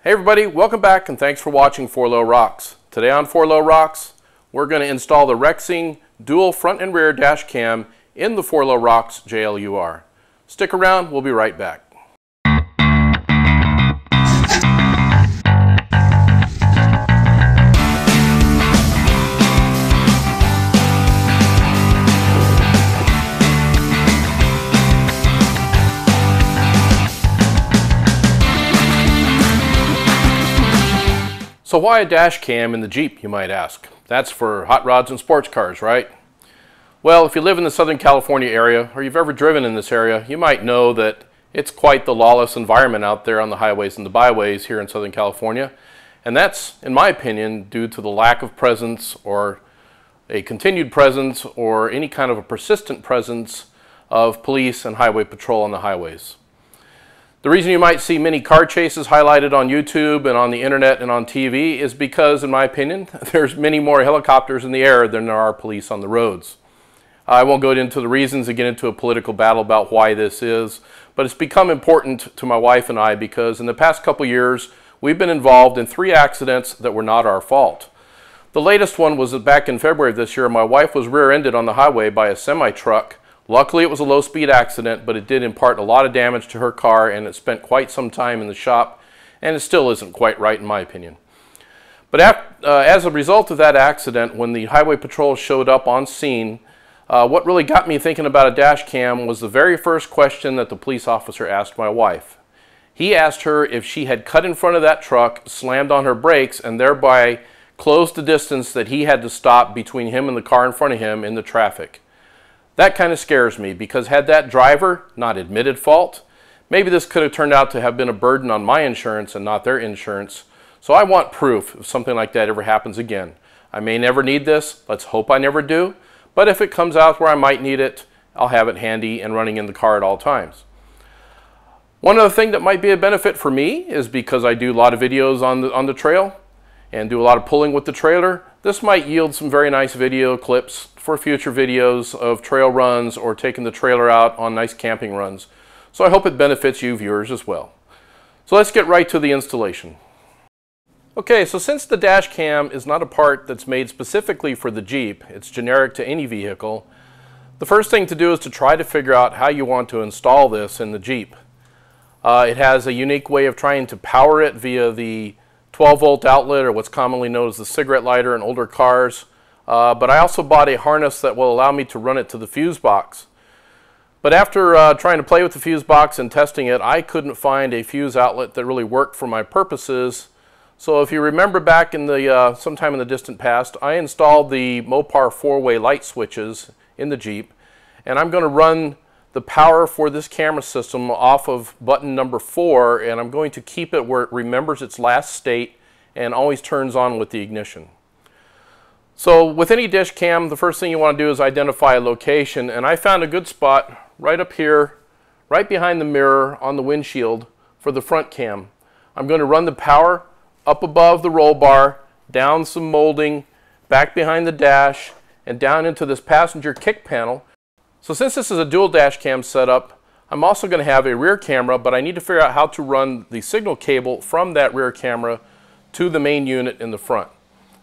Hey everybody, welcome back and thanks for watching 4Low Rocks. Today on 4Low Rocks, we're going to install the Rexing dual front and rear dash cam in the 4Low Rocks JLUR. Stick around, we'll be right back. So why a dash cam in the Jeep, you might ask? That's for hot rods and sports cars, right? Well, if you live in the Southern California area, or you've ever driven in this area, you might know that it's quite the lawless environment out there on the highways and the byways here in Southern California. And that's, in my opinion, due to the lack of presence or a continued presence or any kind of a persistent presence of police and highway patrol on the highways. The reason you might see many car chases highlighted on YouTube and on the internet and on TV is because, in my opinion, there's many more helicopters in the air than there are police on the roads. I won't go into the reasons and get into a political battle about why this is, but it's become important to my wife and I because in the past couple years, we've been involved in 3 accidents that were not our fault. The latest one was back in February of this year. My wife was rear-ended on the highway by a semi-truck. Luckily, it was a low-speed accident, but it did impart a lot of damage to her car, and it spent quite some time in the shop, and it still isn't quite right in my opinion. But as a result of that accident, when the highway patrol showed up on scene, what really got me thinking about a dash cam was the very first question that the police officer asked my wife. He asked her if she had cut in front of that truck, slammed on her brakes, and thereby closed the distance that he had to stop between him and the car in front of him in the traffic. That kind of scares me because had that driver not admitted fault, maybe this could have turned out to have been a burden on my insurance and not their insurance. So I want proof if something like that ever happens again. I may never need this, let's hope I never do, but if it comes out where I might need it, I'll have it handy and running in the car at all times. One other thing that might be a benefit for me is because I do a lot of videos on the trail and do a lot of pulling with the trailer, this might yield some very nice video clips for future videos of trail runs or taking the trailer out on nice camping runs. So I hope it benefits you viewers as well. So let's get right to the installation. Okay, so since the dash cam is not a part that's made specifically for the Jeep, it's generic to any vehicle, the first thing to do is to try to figure out how you want to install this in the Jeep. It has a unique way of trying to power it via the 12-volt outlet, or what's commonly known as the cigarette lighter in older cars. But I also bought a harness that will allow me to run it to the fuse box. But after trying to play with the fuse box and testing it, I couldn't find a fuse outlet that really worked for my purposes. So if you remember back in the sometime in the distant past, I installed the Mopar 4-way light switches in the Jeep, and I'm going to run the power for this camera system off of button number 4, and I'm going to keep it where it remembers its last state and always turns on with the ignition. So with any dash cam, the first thing you want to do is identify a location, and I found a good spot right up here, right behind the mirror on the windshield for the front cam. I'm going to run the power up above the roll bar, down some molding, back behind the dash, and down into this passenger kick panel. So since this is a dual dash cam setup, I'm also going to have a rear camera, but I need to figure out how to run the signal cable from that rear camera to the main unit in the front.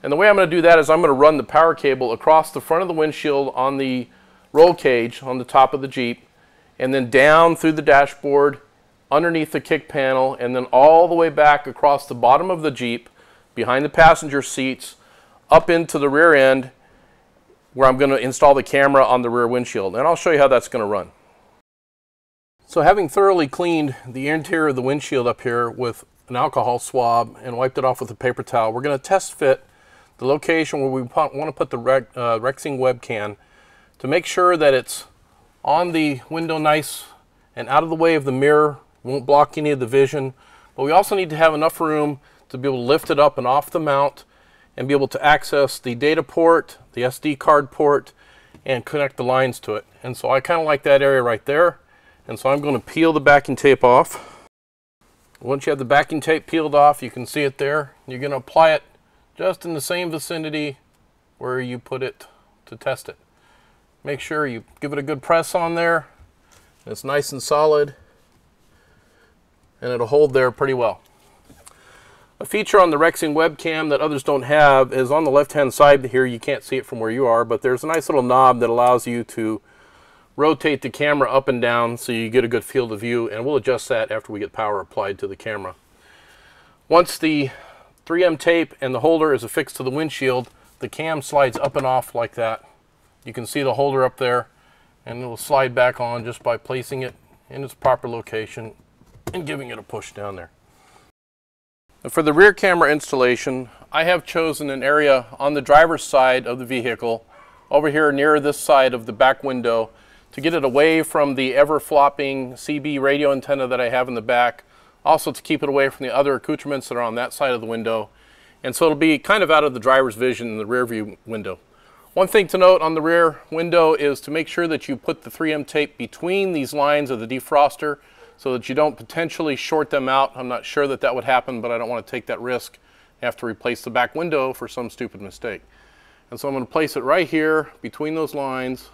And the way I'm going to do that is I'm going to run the power cable across the front of the windshield on the roll cage on the top of the Jeep, and then down through the dashboard, underneath the kick panel, and then all the way back across the bottom of the Jeep, behind the passenger seats, up into the rear end, where I'm going to install the camera on the rear windshield. And I'll show you how that's going to run. So having thoroughly cleaned the interior of the windshield up here with an alcohol swab and wiped it off with a paper towel, we're going to test fit the location where we want to put the Rexing webcam to make sure that it's on the window nice and out of the way of the mirror, won't block any of the vision. But we also need to have enough room to be able to lift it up and off the mount and be able to access the data port, the SD card port, and connect the lines to it. And so I kind of like that area right there. And so I'm going to peel the backing tape off. Once you have the backing tape peeled off, you can see it there. You're going to apply it just in the same vicinity where you put it to test it. Make sure you give it a good press on there. It's nice and solid, and it'll hold there pretty well. A feature on the Rexing webcam that others don't have is on the left-hand side here. You can't see it from where you are, but there's a nice little knob that allows you to rotate the camera up and down so you get a good field of view, and we'll adjust that after we get power applied to the camera. Once the 3M tape and the holder is affixed to the windshield, the cam slides up and off like that. You can see the holder up there, and it will slide back on just by placing it in its proper location and giving it a push down there. And for the rear camera installation, I have chosen an area on the driver's side of the vehicle, over here near this side of the back window, to get it away from the ever-flopping CB radio antenna that I have in the back, also to keep it away from the other accoutrements that are on that side of the window. And so it'll be kind of out of the driver's vision in the rear view window. One thing to note on the rear window is to make sure that you put the 3M tape between these lines of the defroster so that you don't potentially short them out. I'm not sure that that would happen, but I don't want to take that risk and have to replace the back window for some stupid mistake. And so I'm going to place it right here between those lines,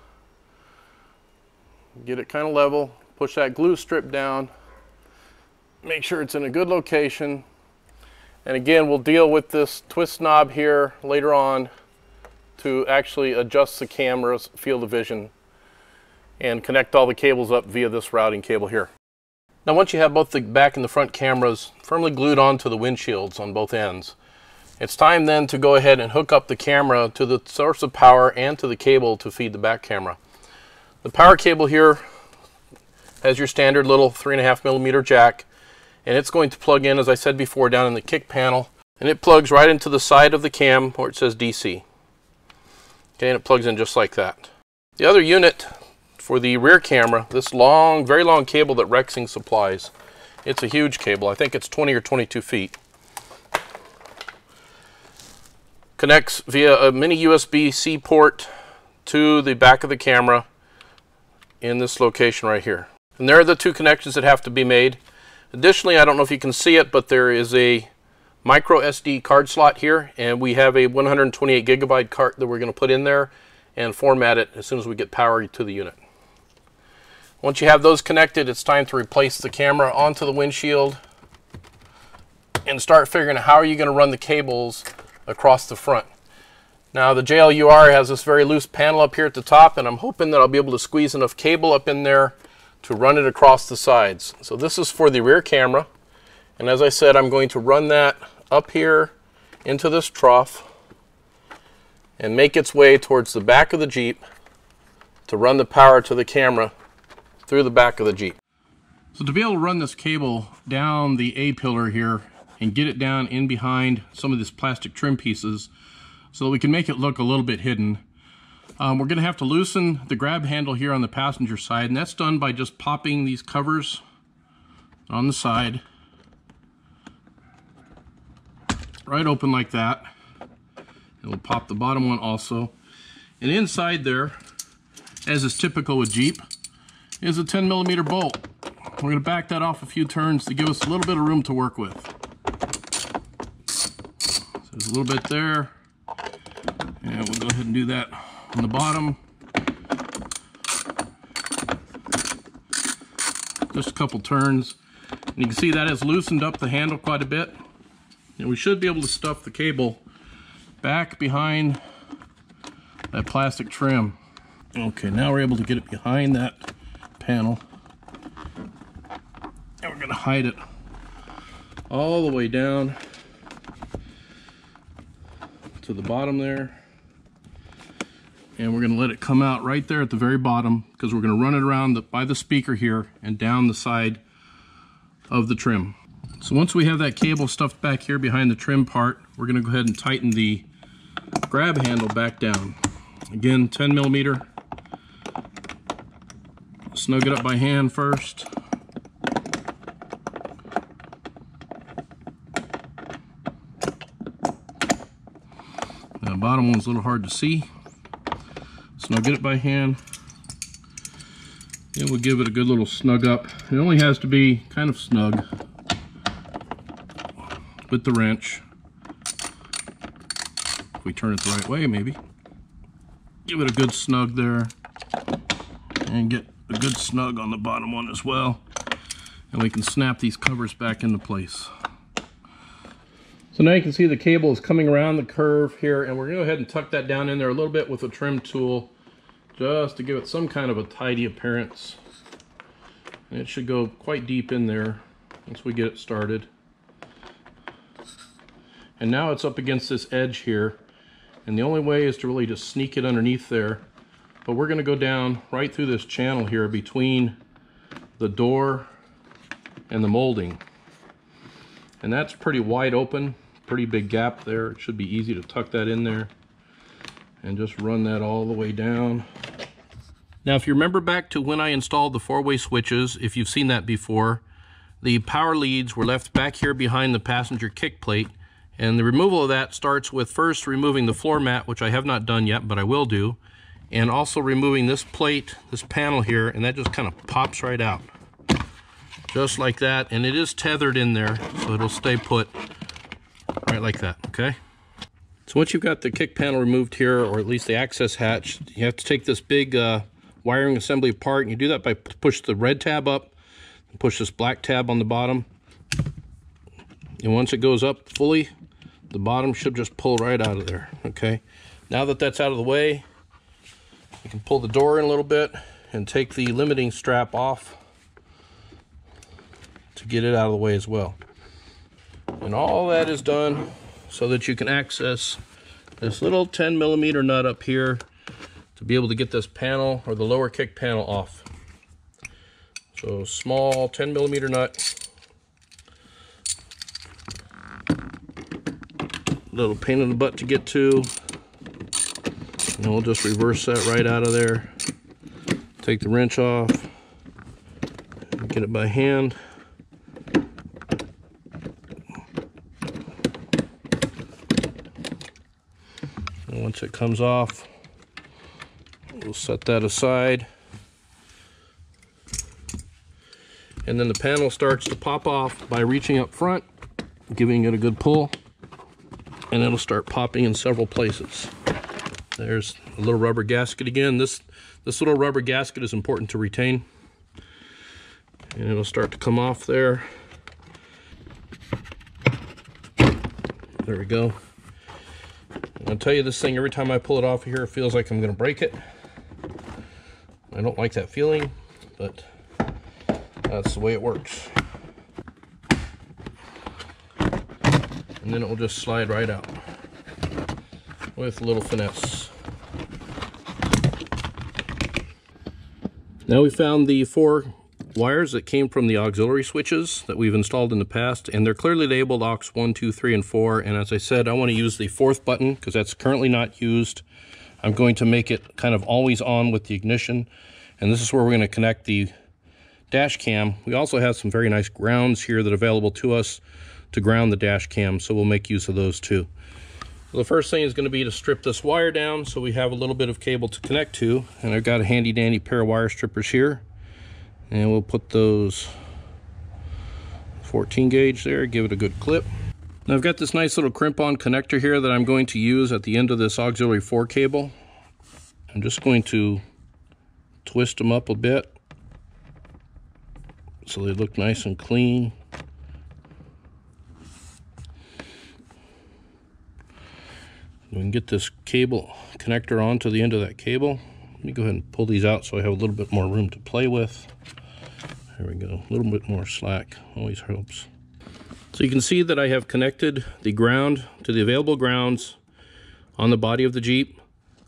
get it kind of level, push that glue strip down, make sure it's in a good location. And again, we'll deal with this twist knob here later on to actually adjust the camera's field of vision and connect all the cables up via this routing cable here. Now once you have both the back and the front cameras firmly glued onto the windshields on both ends, it's time then to go ahead and hook up the camera to the source of power and to the cable to feed the back camera. The power cable here has your standard little 3.5mm jack, and it's going to plug in, as I said before, down in the kick panel, and it plugs right into the side of the cam where it says DC. Okay, and it plugs in just like that. The other unit for the rear camera, this long, very long cable that Rexing supplies, it's a huge cable. I think it's 20 or 22 feet. Connects via a mini USB-C port to the back of the camera in this location right here. And there are the two connections that have to be made. Additionally, I don't know if you can see it, but there is a micro SD card slot here, and we have a 128 gigabyte card that we're going to put in there and format it as soon as we get power to the unit. Once you have those connected, it's time to replace the camera onto the windshield and start figuring out how are you going to run the cables across the front. Now the JLUR has this very loose panel up here at the top, and I'm hoping that I'll be able to squeeze enough cable up in there to run it across the sides. So this is for the rear camera, and as I said, I'm going to run that up here into this trough and make its way towards the back of the Jeep to run the power to the camera through the back of the Jeep. So to be able to run this cable down the A-pillar here and get it down in behind some of these plastic trim pieces so that we can make it look a little bit hidden, we're going to have to loosen the grab handle here on the passenger side, and that's done by just popping these covers on the side right open like that. And we'll pop the bottom one also. And inside there, as is typical with Jeep, is a 10mm bolt. We're going to back that off a few turns to give us a little bit of room to work with. So there's a little bit there, and we'll go ahead and do that on the bottom. Just a couple turns, and you can see that has loosened up the handle quite a bit, and we should be able to stuff the cable back behind that plastic trim. Okay, now we're able to get it behind that panel, and we're going to hide it all the way down to the bottom there, and we're going to let it come out right there at the very bottom, because we're going to run it around by the speaker here and down the side of the trim. So once we have that cable stuffed back here behind the trim part, we're going to go ahead and tighten the grab handle back down. Again, 10mm. Snug it up by hand first. The bottom one's a little hard to see. Snug it by hand. And we'll give it a good little snug up. It only has to be kind of snug with the wrench. If we turn it the right way, maybe. Give it a good snug there. And get a good snug on the bottom one as well. And we can snap these covers back into place. So now you can see the cable is coming around the curve here, and we're going to go ahead and tuck that down in there a little bit with a trim tool just to give it some kind of a tidy appearance. And it should go quite deep in there once we get it started. And now it's up against this edge here, and the only way is to really just sneak it underneath there. But we're going to go down right through this channel here between the door and the molding. And that's pretty wide open, pretty big gap there. It should be easy to tuck that in there and just run that all the way down. Now, if you remember back to when I installed the four-way switches, if you've seen that before, the power leads were left back here behind the passenger kick plate, and the removal of that starts with first removing the floor mat, which I have not done yet, but I will do, and also removing this plate, this panel here, and that just kind of pops right out. Just like that, and it is tethered in there, so it'll stay put right like that, okay? So once you've got the kick panel removed here, or at least the access hatch, you have to take this big wiring assembly apart, and you do that by push the red tab up and push this black tab on the bottom. And once it goes up fully, the bottom should just pull right out of there, okay? Now that that's out of the way, you can pull the door in a little bit and take the limiting strap off to get it out of the way as well. And all that is done so that you can access this little 10mm nut up here to be able to get this panel, or the lower kick panel, off. So small 10mm nut. Little pain in the butt to get to. And we'll just reverse that right out of there. Take the wrench off. Get it by hand. And once it comes off, we'll set that aside. And then the panel starts to pop off by reaching up front, giving it a good pull, and it'll start popping in several places. There's a little rubber gasket again. This little rubber gasket is important to retain. And it'll start to come off there. There we go. I'll tell you, this thing, every time I pull it off here, it feels like I'm going to break it. I don't like that feeling, but that's the way it works. And then it will just slide right out with a little finesse. Now we found the 4 wires that came from the auxiliary switches that we've installed in the past, and they're clearly labeled aux 1, 2, 3, and 4. And as I said, I want to use the 4th button because that's currently not used. I'm going to make it kind of always on with the ignition, and this is where we're going to connect the dash cam. We also have some very nice grounds here that are available to us to ground the dash cam, so we'll make use of those too. Well, the first thing is going to be to strip this wire down so we have a little bit of cable to connect to, and I've got a handy dandy pair of wire strippers here, and we'll put those 14 gauge there, give it a good clip. Now I've got this nice little crimp-on connector here that I'm going to use at the end of this auxiliary 4 cable. I'm just going to twist them up a bit so they look nice and clean. We can get this cable connector onto the end of that cable. Let me go ahead and pull these out so I have a little bit more room to play with. There we go, a little bit more slack, always helps. So you can see that I have connected the ground to the available grounds on the body of the Jeep.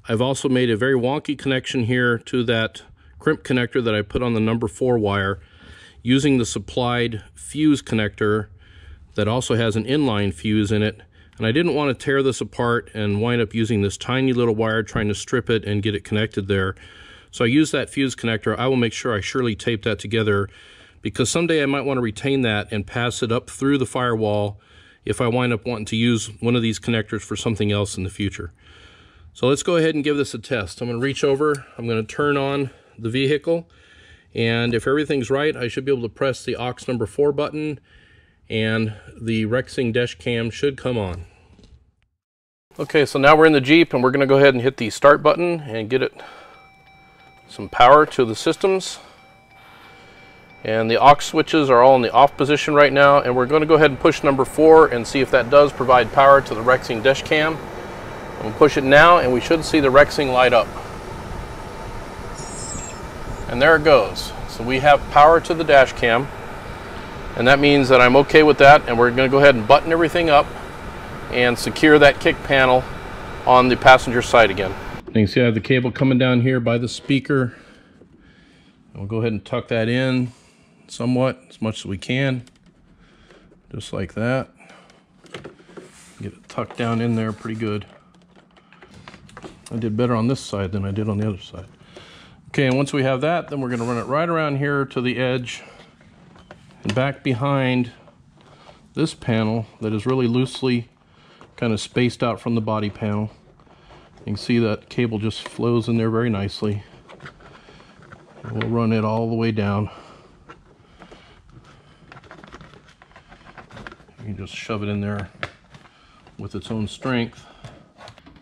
I've also made a very wonky connection here to that crimp connector that I put on the number 4 wire using the supplied fuse connector that also has an inline fuse in it. And I didn't want to tear this apart and wind up using this tiny little wire trying to strip it and get it connected there. So I used that fuse connector. I will make sure I surely tape that together because someday I might want to retain that and pass it up through the firewall if I wind up wanting to use one of these connectors for something else in the future. So let's go ahead and give this a test. I'm going to reach over, I'm going to turn on the vehicle, and if everything's right, I should be able to press the aux number 4 button and the Rexing dash cam should come on. Okay, so now we're in the Jeep and we're going to go ahead and hit the start button and get it some power to the systems. And the aux switches are all in the off position right now, and we're going to go ahead and push number 4 and see if that does provide power to the Rexing dash cam. We'll push it now and we should see the Rexing light up. And there it goes. So we have power to the dash cam, and that means that I'm okay with that, and we're going to go ahead and button everything up and secure that kick panel on the passenger side again. You can see I have the cable coming down here by the speaker. We'll go ahead and tuck that in somewhat, as much as we can, just like that. Get it tucked down in there pretty good. I did better on this side than I did on the other side. Okay, and once we have that, then we're going to run it right around here to the edge and back behind this panel that is really loosely kind of spaced out from the body panel. You can see that cable just flows in there very nicely. We'll run it all the way down. You can just shove it in there with its own strength.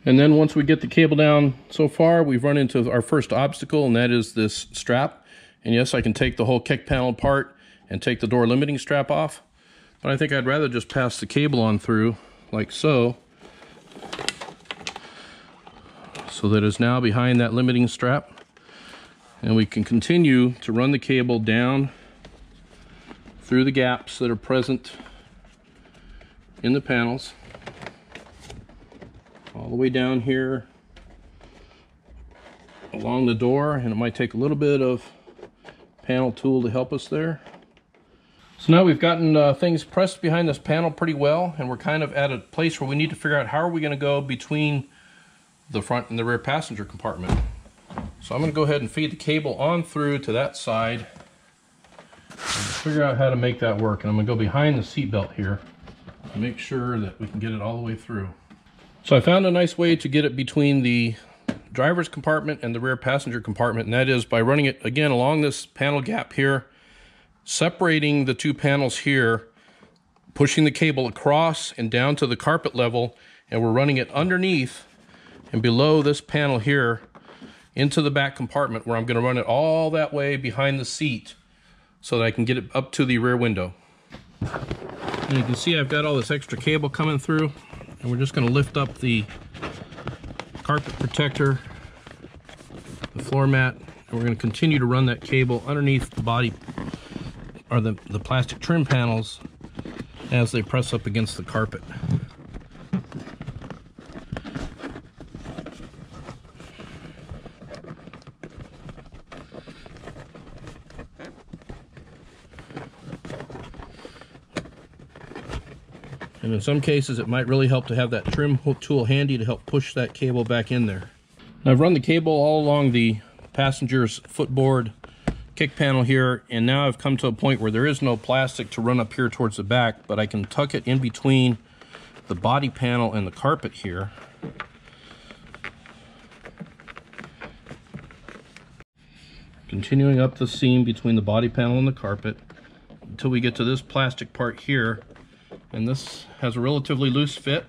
And then once we get the cable down so far, we've run into our first obstacle, and that is this strap. And yes, I can take the whole kick panel apart and take the door limiting strap off, but I think I'd rather just pass the cable on through like so. So that is now behind that limiting strap. And we can continue to run the cable down through the gaps that are present in the panels, all the way down here along the door, and it might take a little bit of panel tool to help us there. So now we've gotten things pressed behind this panel pretty well, and we're kind of at a place where we need to figure out how are we going to go between the front and the rear passenger compartment. So I'm going to go ahead and feed the cable on through to that side and figure out how to make that work. And I'm going to go behind the seat belt here to make sure that we can get it all the way through. So I found a nice way to get it between the driver's compartment and the rear passenger compartment, and that is by running it again along this panel gap here, separating the two panels here, pushing the cable across and down to the carpet level, and we're running it underneath and below this panel here into the back compartment, where I'm going to run it all that way behind the seat so that I can get it up to the rear window. And you can see I've got all this extra cable coming through, and we're just going to lift up the carpet protector, the floor mat, and we're going to continue to run that cable underneath the body, or the plastic trim panels, as they press up against the carpet. And in some cases, it might really help to have that trim tool handy to help push that cable back in there. Now, I've run the cable all along the passenger's footboard kick panel here, and now I've come to a point where there is no plastic to run up here towards the back, but I can tuck it in between the body panel and the carpet here. Continuing up the seam between the body panel and the carpet until we get to this plastic part here. And this has a relatively loose fit.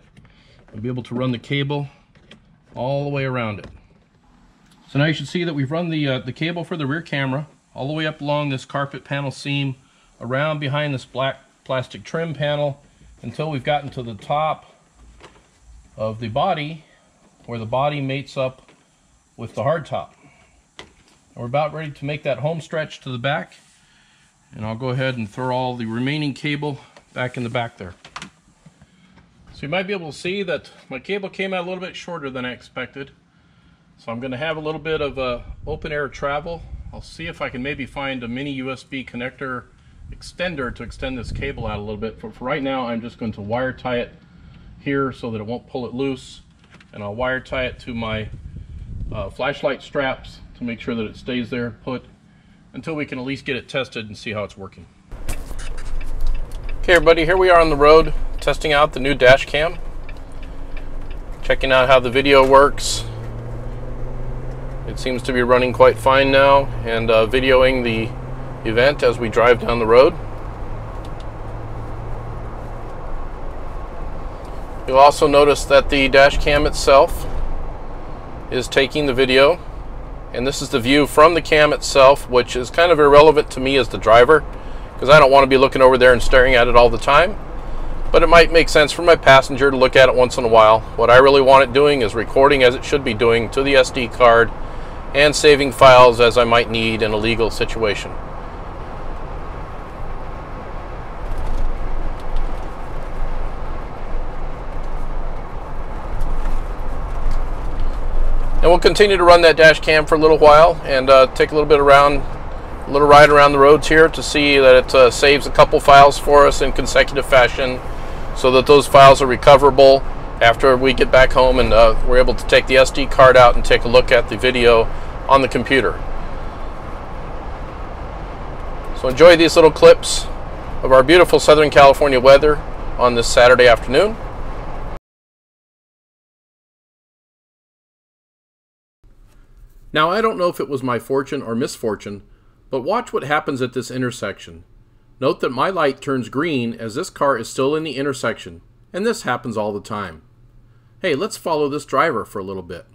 I'll be able to run the cable all the way around it. So now you should see that we've run the cable for the rear camera all the way up along this carpet panel seam, around behind this black plastic trim panel, until we've gotten to the top of the body, where the body mates up with the hardtop. And we're about ready to make that home stretch to the back, and I'll go ahead and throw all the remaining cable back in the back there. So you might be able to see that my cable came out a little bit shorter than I expected. So I'm going to have a little bit of open air travel. I'll see if I can maybe find a mini USB connector extender to extend this cable out a little bit. For right now, I'm just going to wire tie it here so that it won't pull it loose. And I'll wire tie it to my flashlight straps to make sure that it stays there put until we can at least get it tested and see how it's working. Okay everybody, here we are on the road testing out the new dash cam, checking out how the video works. It seems to be running quite fine now, and videoing the event as we drive down the road. You'll also notice that the dash cam itself is taking the video And this is the view from the cam itself, which is kind of irrelevant to me as the driver, because I don't want to be looking over there and staring at it all the time. But it might make sense for my passenger to look at it once in a while. What I really want it doing is recording as it should be doing to the SD card and saving files as I might need in a legal situation. And we'll continue to run that dash cam for a little while and take a little ride around the roads here to see that it saves a couple files for us in consecutive fashion, so that those files are recoverable after we get back home and we're able to take the SD card out and take a look at the video on the computer. So enjoy these little clips of our beautiful Southern California weather on this Saturday afternoon. Now, I don't know if it was my fortune or misfortune, but watch what happens at this intersection. Note that my light turns green as this car is still in the intersection, and this happens all the time. Hey, let's follow this driver for a little bit.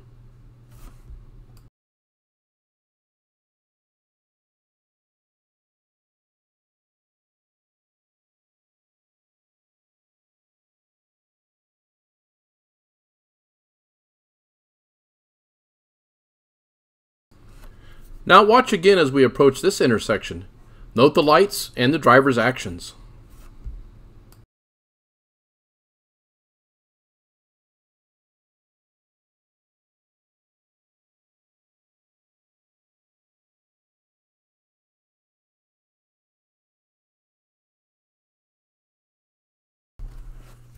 Now watch again as we approach this intersection. Note the lights and the driver's actions.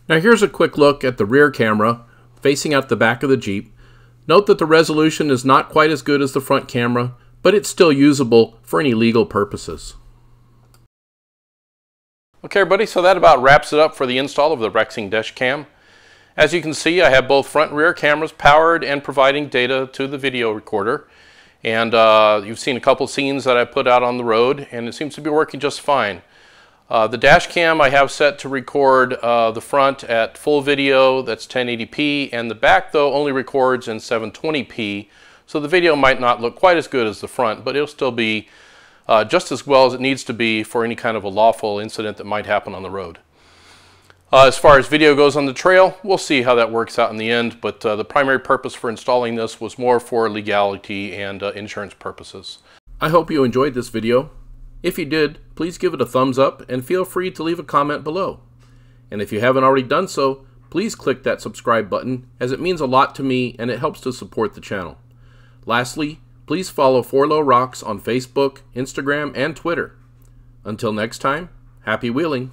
Now here's a quick look at the rear camera facing out the back of the Jeep. Note that the resolution is not quite as good as the front camera, but it's still usable for any legal purposes. Okay everybody, so that about wraps it up for the install of the Rexing dash cam. As you can see, I have both front and rear cameras powered and providing data to the video recorder. And you've seen a couple scenes that I put out on the road, and it seems to be working just fine. The dash cam I have set to record the front at full video, that's 1080p, and the back though only records in 720p. So the video might not look quite as good as the front, but it'll still be just as well as it needs to be for any kind of a lawful incident that might happen on the road. As far as video goes on the trail, we'll see how that works out in the end, but the primary purpose for installing this was more for legality and insurance purposes. I hope you enjoyed this video. If you did, please give it a thumbs up and feel free to leave a comment below. And if you haven't already done so, please click that subscribe button, as it means a lot to me and it helps to support the channel. Lastly, please follow 4Low Rocks on Facebook, Instagram, and Twitter. Until next time, happy wheeling!